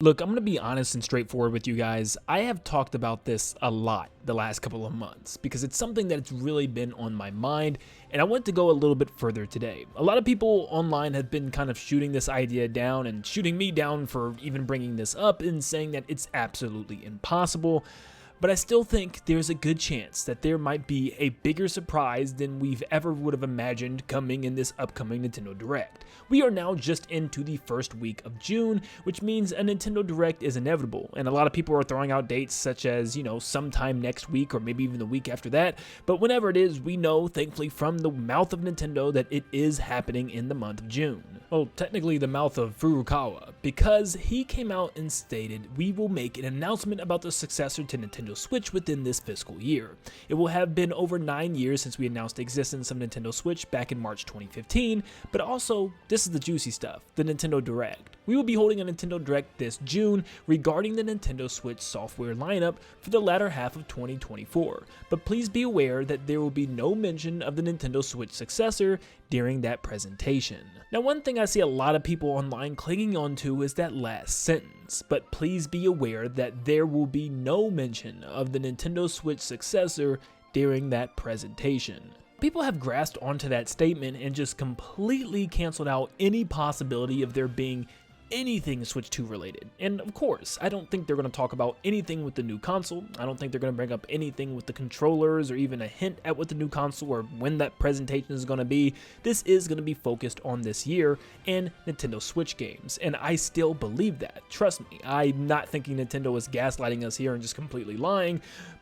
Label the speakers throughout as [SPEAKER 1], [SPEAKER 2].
[SPEAKER 1] Look, I'm going to be honest and straightforward with you guys. I have talked about this a lot the last couple of months because it's something that's really been on my mind, and I want to go a little bit further today. A lot of people online have been kind of shooting this idea down and shooting me down for even bringing this up and saying that it's absolutely impossible. But I still think there's a good chance that there might be a bigger surprise than we've ever would have imagined coming in this upcoming Nintendo Direct. We are now just into the first week of June, which means a Nintendo Direct is inevitable, and a lot of people are throwing out dates such as, sometime next week or maybe even the week after that, but whenever it is, we know, thankfully, from the mouth of Nintendo that it is happening in the month of June. Well, technically the mouth of Furukawa, because he came out and stated, "We will make an announcement about the successor to Nintendo Switch within this fiscal year. It will have been over 9 years since we announced the existence of Nintendo Switch back in March 2015, but also, this is the juicy stuff, the Nintendo Direct. We will be holding a Nintendo Direct this June regarding the Nintendo Switch software lineup for the latter half of 2024, but please be aware that there will be no mention of the Nintendo Switch successor during that presentation." Now, one thing I see a lot of people online clinging onto is that last sentence, but please be aware that there will be no mention of the Nintendo Switch successor during that presentation. People have grasped onto that statement and just completely canceled out any possibility of there being anything Switch 2 related. And of course, I don't think they're going to talk about anything with the new console. I don't think they're going to bring up anything with the controllers or even a hint at what the new console or when that presentation is going to be. This is going to be focused on this year and Nintendo Switch games, and I still believe that. Trust me, I'm not thinking Nintendo is gaslighting us here and just completely lying,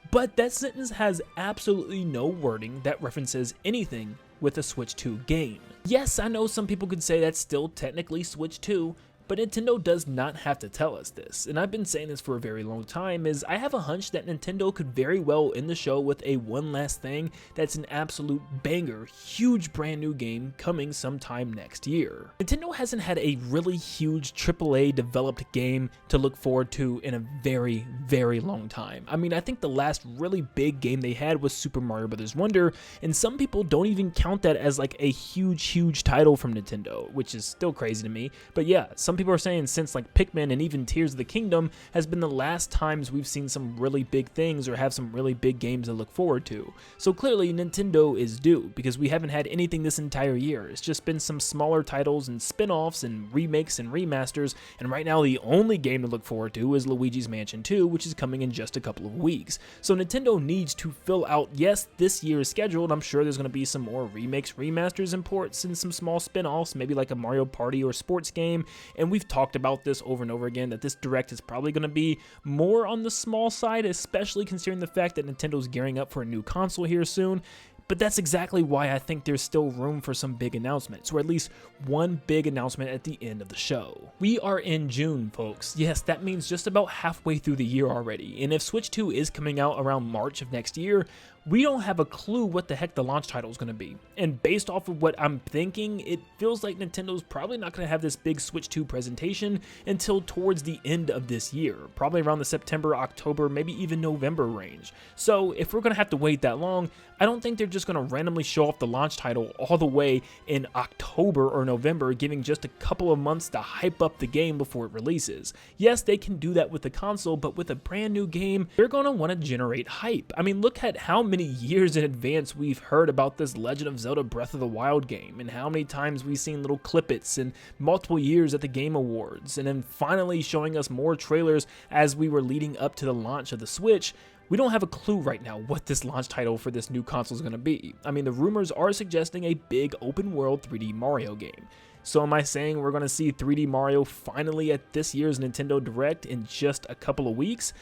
[SPEAKER 1] but that sentence has absolutely no wording that references anything with a Switch 2 game. Yes, I know some people could say that's still technically Switch 2, but Nintendo does not have to tell us this, and I've been saying this for a very long time, is I have a hunch that Nintendo could very well end the show with a one last thing that's an absolute banger, huge brand new game coming sometime next year. Nintendo hasn't had a really huge AAA developed game to look forward to in a very, very long time. I mean, I think the last really big game they had was Super Mario Bros. Wonder, and some people don't even count that as like a huge title from Nintendo, which is still crazy to me, but yeah, some people are saying since like Pikmin and even Tears of the Kingdom has been the last times we've seen some really big things or have some really big games to look forward to. So clearly Nintendo is due, because we haven't had anything this entire year. It's just been some smaller titles and spin-offs and remakes and remasters, and right now the only game to look forward to is Luigi's Mansion 2, which is coming in just a couple of weeks. So Nintendo needs to fill out, yes, this year's schedule, and I'm sure there's going to be some more remakes, remasters, and ports, and some small spin-offs, maybe like a Mario Party or sports game. And we've talked about this over and over again, that this Direct is probably going to be more on the small side, especially considering the fact that Nintendo's gearing up for a new console here soon. But that's exactly why I think there's still room for some big announcements, or at least one big announcement at the end of the show. We are in June, folks. Yes, that means just about halfway through the year already, and if Switch 2 is coming out around March of next year, we don't have a clue what the heck the launch title is going to be. And based off of what I'm thinking, it feels like Nintendo's probably not going to have this big Switch 2 presentation until towards the end of this year, probably around the September, October, maybe even November range. So if we're going to have to wait that long, I don't think they're just going to randomly show off the launch title all the way in October or November, giving just a couple of months to hype up the game before it releases. Yes, they can do that with the console, but with a brand new game, they're going to want to generate hype. I mean, look at how many years in advance we've heard about this Legend of Zelda Breath of the Wild game, and how many times we've seen little clippets and multiple years at the Game Awards, and then finally showing us more trailers as we were leading up to the launch of the Switch. We don't have a clue right now what this launch title for this new console is going to be. I mean, the rumors are suggesting a big open world 3D Mario game. So am I saying we're going to see 3D Mario finally at this year's Nintendo Direct in just a couple of weeks?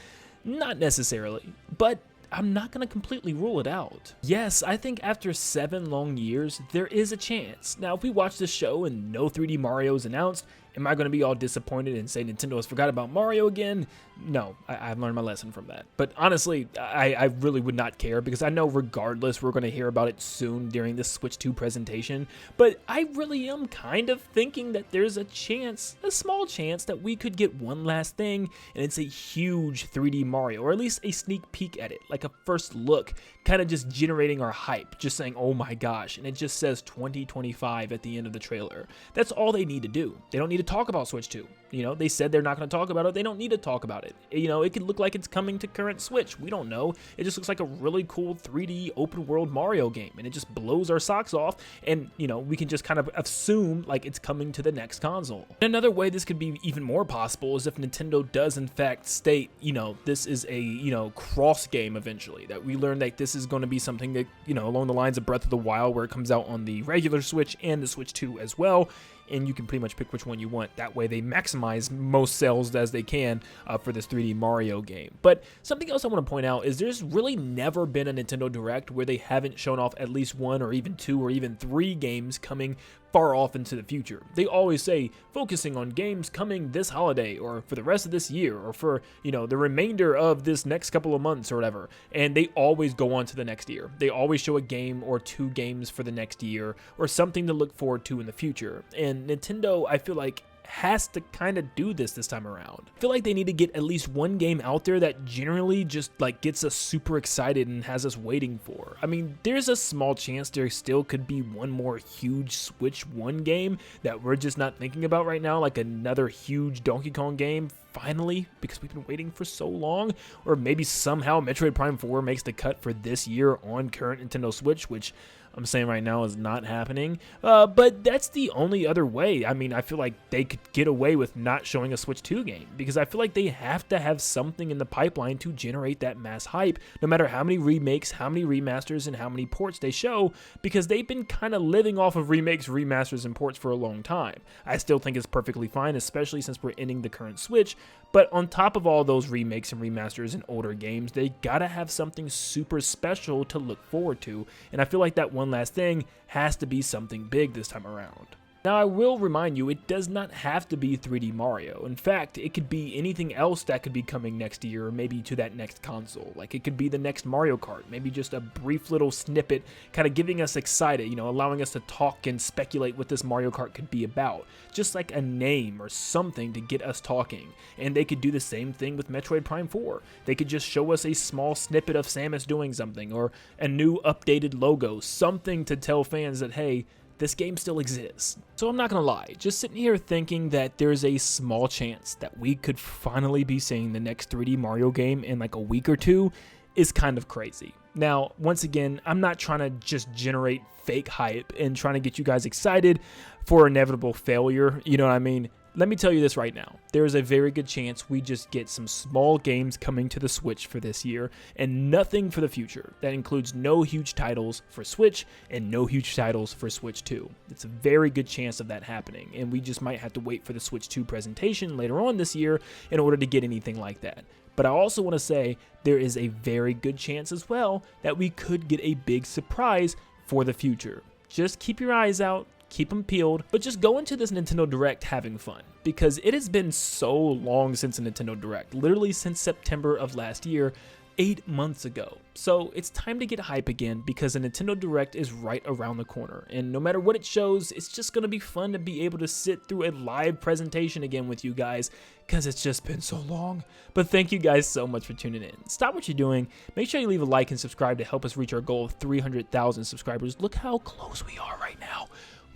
[SPEAKER 1] Not necessarily, but I'm not going to completely rule it out. Yes, I think after 7 long years, there is a chance. Now, if we watch this show and no 3D Mario is announced, am I going to be all disappointed and say Nintendo has forgot about Mario again? No, I've learned my lesson from that. But honestly, I really would not care, because I know regardless we're going to hear about it soon during the Switch 2 presentation. But I really am kind of thinking that there's a chance, a small chance, that we could get one last thing, and it's a huge 3D Mario, or at least a sneak peek at it, like a first look, kind of just generating our hype, just saying, oh my gosh, and it just says 2025 at the end of the trailer. That's all they need to do. They don't need to talk about Switch 2. You know, they said they're not going to talk about it. They don't need to talk about it. You know, it could look like it's coming to current Switch. We don't know. It just looks like a really cool 3D open world Mario game, and it just blows our socks off. And, you know, we can just kind of assume like it's coming to the next console. And another way this could be even more possible is if Nintendo does in fact state, you know, this is a, you know, cross game eventually, that we learn that this is going to be something that, you know, along the lines of Breath of the Wild, where it comes out on the regular Switch and the Switch 2 as well. And you can pretty much pick which one you want. That way they maximize most sales as they can for this 3D Mario game. But something else I want to point out is there's really never been a Nintendo Direct where they haven't shown off at least 1 or even 2 or even 3 games coming far off into the future. They always say focusing on games coming this holiday or for the rest of this year or for, you know, the remainder of this next couple of months or whatever. And they always go on to the next year. They always show a game or 2 games for the next year or something to look forward to in the future. And Nintendo, I feel like, has to kind of do this time around. I feel like they need to get at least 1 game out there that generally just like gets us super excited and has us waiting for. I mean, there's a small chance there still could be one more huge Switch 1 game that we're just not thinking about right now, like another huge Donkey Kong game finally, because we've been waiting for so long. Or maybe somehow Metroid Prime 4 makes the cut for this year on current Nintendo Switch, which I'm saying right now is not happening, but that's the only other way. I mean, I feel like they could get away with not showing a Switch 2 game, because I feel like they have to have something in the pipeline to generate that mass hype, no matter how many remakes, how many remasters, and how many ports they show, because they've been kind of living off of remakes, remasters, and ports for a long time. I still think it's perfectly fine, especially since we're ending the current Switch, but on top of all those remakes and remasters and older games, they gotta have something super special to look forward to, and I feel like that one last thing has to be something big this time around. Now, I will remind you, it does not have to be 3D Mario. In fact, it could be anything else that could be coming next year, or maybe to that next console. Like, it could be the next Mario Kart, maybe just a brief little snippet, kind of getting us excited, you know, allowing us to talk and speculate what this Mario Kart could be about. Just like a name or something to get us talking. And they could do the same thing with Metroid Prime 4. They could just show us a small snippet of Samus doing something, or a new updated logo, something to tell fans that, hey, this game still exists. So I'm not gonna lie, just sitting here thinking that there's a small chance that we could finally be seeing the next 3D Mario game in like a week or 2 is kind of crazy. Now, once again, I'm not trying to just generate fake hype and trying to get you guys excited for inevitable failure, you know what I mean? Let me tell you this right now. There is a very good chance we just get some small games coming to the Switch for this year and nothing for the future. That includes no huge titles for Switch and no huge titles for Switch 2. It's a very good chance of that happening, and we just might have to wait for the Switch 2 presentation later on this year in order to get anything like that. But I also want to say there is a very good chance as well that we could get a big surprise for the future. Just keep your eyes out. Keep them peeled, but just go into this Nintendo Direct having fun, because it has been so long since a Nintendo Direct, literally since September of last year, 8 months ago. So it's time to get hype again, because a Nintendo Direct is right around the corner, and no matter what it shows, it's just going to be fun to be able to sit through a live presentation again with you guys, because it's just been so long. But thank you guys so much for tuning in. Stop what you're doing, make sure you leave a like and subscribe to help us reach our goal of 300,000 subscribers. Look how close we are right now.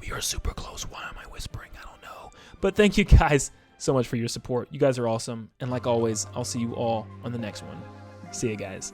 [SPEAKER 1] We are super close. Why am I whispering? I don't know. But thank you guys so much for your support. You guys are awesome. And like always, I'll see you all on the next one. See you guys.